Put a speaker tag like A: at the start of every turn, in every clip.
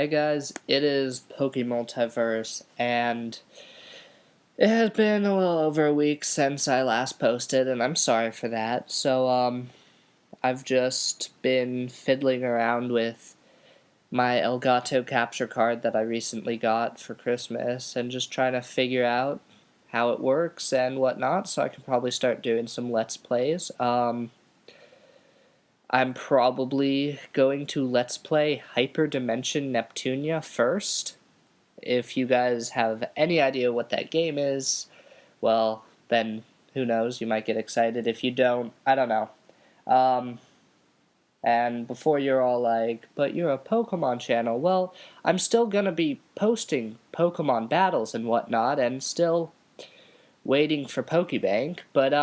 A: Hey guys, it is PokeMultiverse, and it has been a little over a week since I last posted, and I'm sorry for that. I've just been fiddling around with my Elgato capture card that I recently got for Christmas, and just trying to figure out how it works and whatnot, so I can probably start doing some Let's Plays. I'm probably going to Let's Play Hyperdimension Neptunia first. If you guys have any idea what that game is, well, then who knows, you might get excited. If you don't, I don't know. And before you're all like, but you're a Pokemon channel, well, I'm still gonna be posting Pokemon battles and whatnot, and still waiting for Pokebank, but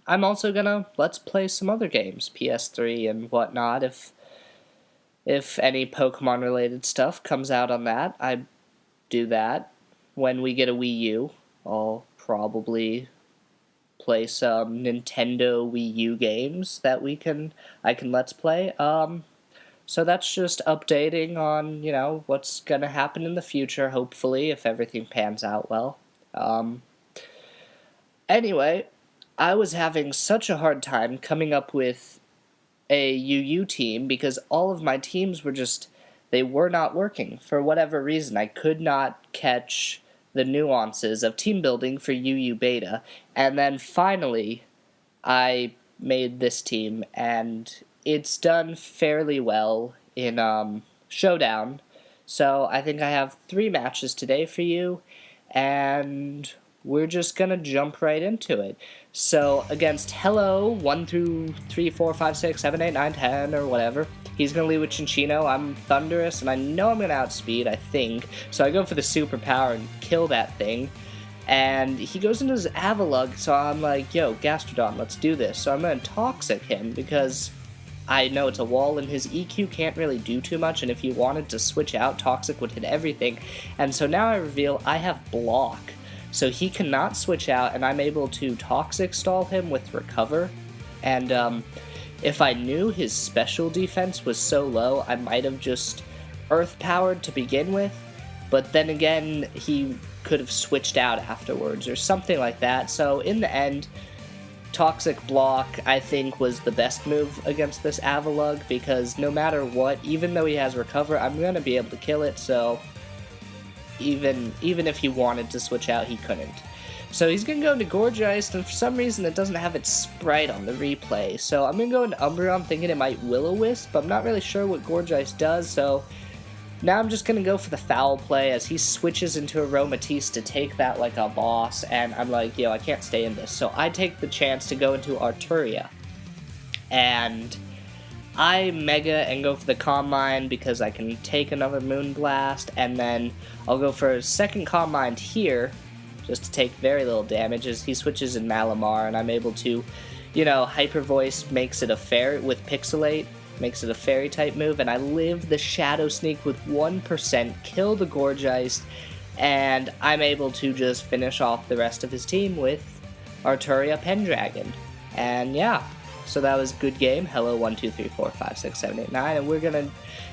A: I'm also gonna Let's Play some other games, PS3 and whatnot, if any Pokemon related stuff comes out on that. I do that. When we get a Wii U, I'll probably play some Nintendo Wii U games that I can Let's Play. So that's just updating on, what's gonna happen in the future, hopefully, if everything pans out well. Anyway, I was having such a hard time coming up with a UU team because all of my teams they were not working for whatever reason. I could not catch the nuances of team building for UU beta, and then finally I made this team, and it's done fairly well in Showdown. So I think I have 3 matches today for you, and we're just gonna jump right into it. So against Hello 1 through 3, 4, 5, 6, 7, 8, 9, 10, or whatever, he's gonna lead with Chinchino. I'm Thunderous, and I know I'm gonna outspeed, I think. So I go for the superpower and kill that thing. And he goes into his Avalugg, so I'm like, yo, Gastrodon, let's do this. So I'm gonna Toxic him because I know it's a wall and his EQ can't really do too much, and if he wanted to switch out, Toxic would hit everything. And so now I reveal I have Block. So he cannot switch out, and I'm able to Toxic stall him with Recover. And if I knew his special defense was so low, I might have just Earth Powered to begin with. But then again, he could have switched out afterwards or something like that. So in the end, Toxic Block, I think, was the best move against this Avalugg, because no matter what, even though he has Recover, I'm going to be able to kill it, so even if he wanted to switch out, he couldn't. So he's going to go into Gourgeist, and for some reason it doesn't have its sprite on the replay. So I'm going to go into Umbreon thinking it might Will-O-Wisp, but I'm not really sure what Gourgeist does, so now I'm just going to go for the foul play as he switches into Aromatisse to take that like a boss, and I'm like, yo, I can't stay in this. So I take the chance to go into Arturia, and I Mega and go for the Calm Mind because I can take another Moonblast, and then I'll go for a second Calm Mind here, just to take very little damage as he switches in Malamar, and I'm able to, Hyper Voice makes it a fairy with Pixelate, makes it a fairy type move, and I live the Shadow Sneak with 1%, kill the Gourgeist, and I'm able to just finish off the rest of his team with Arturia Pendragon. And yeah. So that was a good game. Hello 1, 2, 3, 4, 5, 6, 7, 8, 9. And we're going to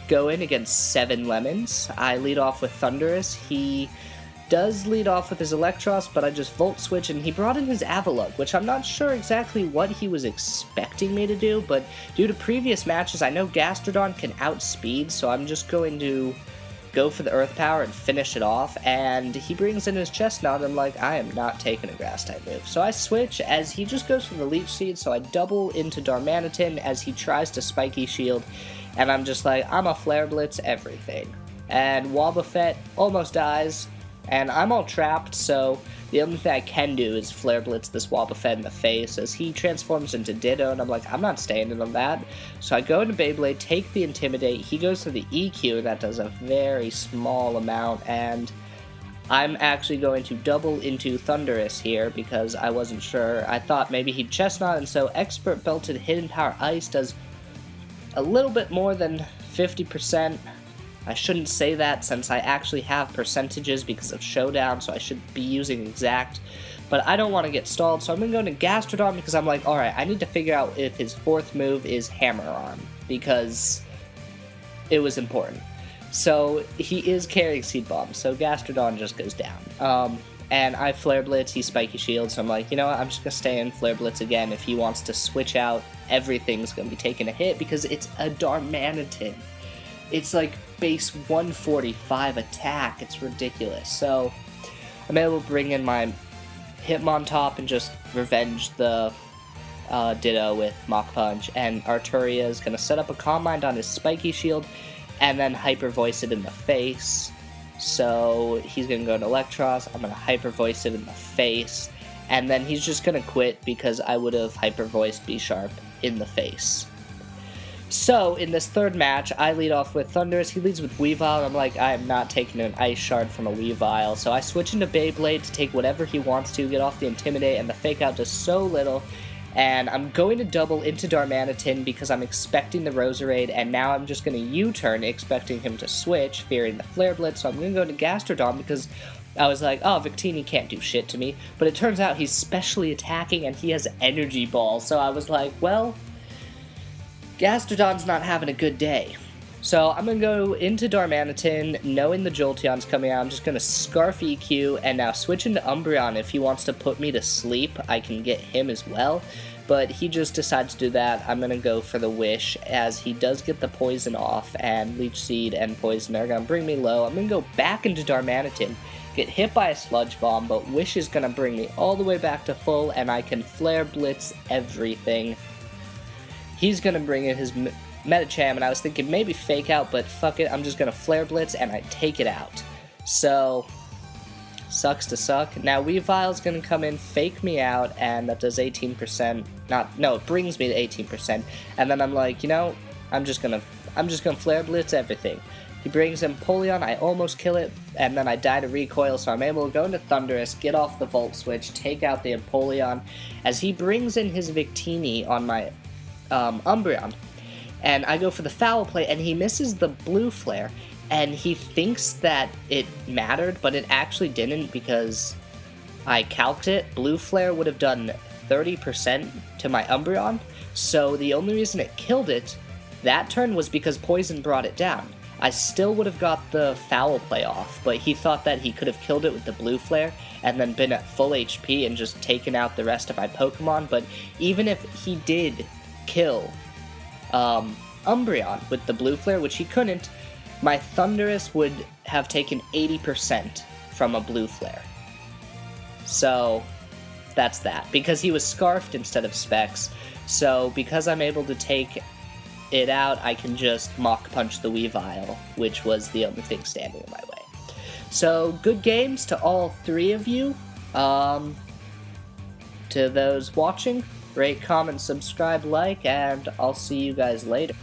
A: go in against 7 Lemons. I lead off with Thunderous. He does lead off with his Electros, but I just Volt Switch, and he brought in his Avalugg, which I'm not sure exactly what he was expecting me to do, but due to previous matches, I know Gastrodon can outspeed, so I'm just going to go for the Earth Power and finish it off, and he brings in his Chestnut, and I'm like, I am not taking a Grass-type move. So I switch as he just goes for the Leech Seed, so I double into Darmanitan as he tries to Spiky Shield, and I'm just like, I'm a Flare Blitz everything. And Wobbuffet almost dies, and I'm all trapped, so the only thing I can do is Flare Blitz this Wobbuffet in the face as he transforms into Ditto, and I'm like, I'm not staying in on that. So I go into Beyblade, take the Intimidate, he goes to the EQ, and that does a very small amount, and I'm actually going to double into Thunderous here because I wasn't sure. I thought maybe he'd Chestnut, and so Expert Belted Hidden Power Ice does a little bit more than 50%. I shouldn't say that since I actually have percentages because of Showdown, so I should be using exact. But I don't want to get stalled, so I'm going to go into Gastrodon because I'm like, alright, I need to figure out if his 4th move is Hammer Arm, because it was important. So he is carrying Seed Bomb, so Gastrodon just goes down. And I Flare Blitz, he Spiky Shield, so I'm like, you know what, I'm just gonna stay in Flare Blitz again. If he wants to switch out, everything's gonna be taking a hit because it's a Darmanitan. It's like base 145 attack, it's ridiculous. So I'm able to bring in my Hitmontop and just revenge the Ditto with Mach Punch, and Arturia is gonna set up a Calm Mind on his Spiky Shield, and then Hyper Voice it in the face. So he's going to go to Electros, I'm going to Hyper Voice it in the face, and then he's just going to quit because I would have Hyper Voiced B-Sharp in the face. So in this third match, I lead off with Thundurus, he leads with Weavile, and I'm like, I am not taking an Ice Shard from a Weavile, so I switch into Beyblade to take whatever he wants to, get off the Intimidate, and the Fake Out does so little. And I'm going to double into Darmanitan because I'm expecting the Roserade, and now I'm just going to U-turn expecting him to switch, fearing the Flare Blitz, so I'm going to go to Gastrodon because I was like, oh, Victini can't do shit to me, but it turns out he's specially attacking and he has Energy Ball, so I was like, well, Gastrodon's not having a good day. So I'm going to go into Darmanitan, knowing the Jolteon's coming out, I'm just going to Scarf EQ, and now switch into Umbreon. If he wants to put me to sleep, I can get him as well, but he just decides to do that. I'm going to go for the Wish, as he does get the Poison off, and Leech Seed and Poison are going to bring me low. I'm going to go back into Darmanitan, get hit by a Sludge Bomb, but Wish is going to bring me all the way back to full, and I can Flare Blitz everything. He's going to bring in his Medicham, and I was thinking maybe Fake Out, but fuck it, I'm just going to Flare Blitz, and I take it out. So, sucks to suck. Now Weavile's going to come in, fake me out, and that does 18%, it brings me to 18%, and then I'm like, you know, I'm just going to Flare Blitz everything. He brings in Polion, I almost kill it, and then I die to recoil, so I'm able to go into Thundurus, get off the Volt Switch, take out the Empoleon, as he brings in his Victini on my Umbreon. And I go for the Foul Play, and he misses the Blue Flare, and he thinks that it mattered, but it actually didn't because I calced it. Blue Flare would have done 30% to my Umbreon, so the only reason it killed it that turn was because Poison brought it down. I still would have got the Foul Play off, but he thought that he could have killed it with the Blue Flare and then been at full HP and just taken out the rest of my Pokemon, but even if he did kill Umbreon with the Blue Flare, which he couldn't, my Thundurus would have taken 80% from a Blue Flare. So that's that, because he was Scarfed instead of Specs. So because I'm able to take it out, I can just Mach Punch the Weavile, which was the only thing standing in my way. So good games to all three of you. To those watching, rate, comment, subscribe, like, and I'll see you guys later.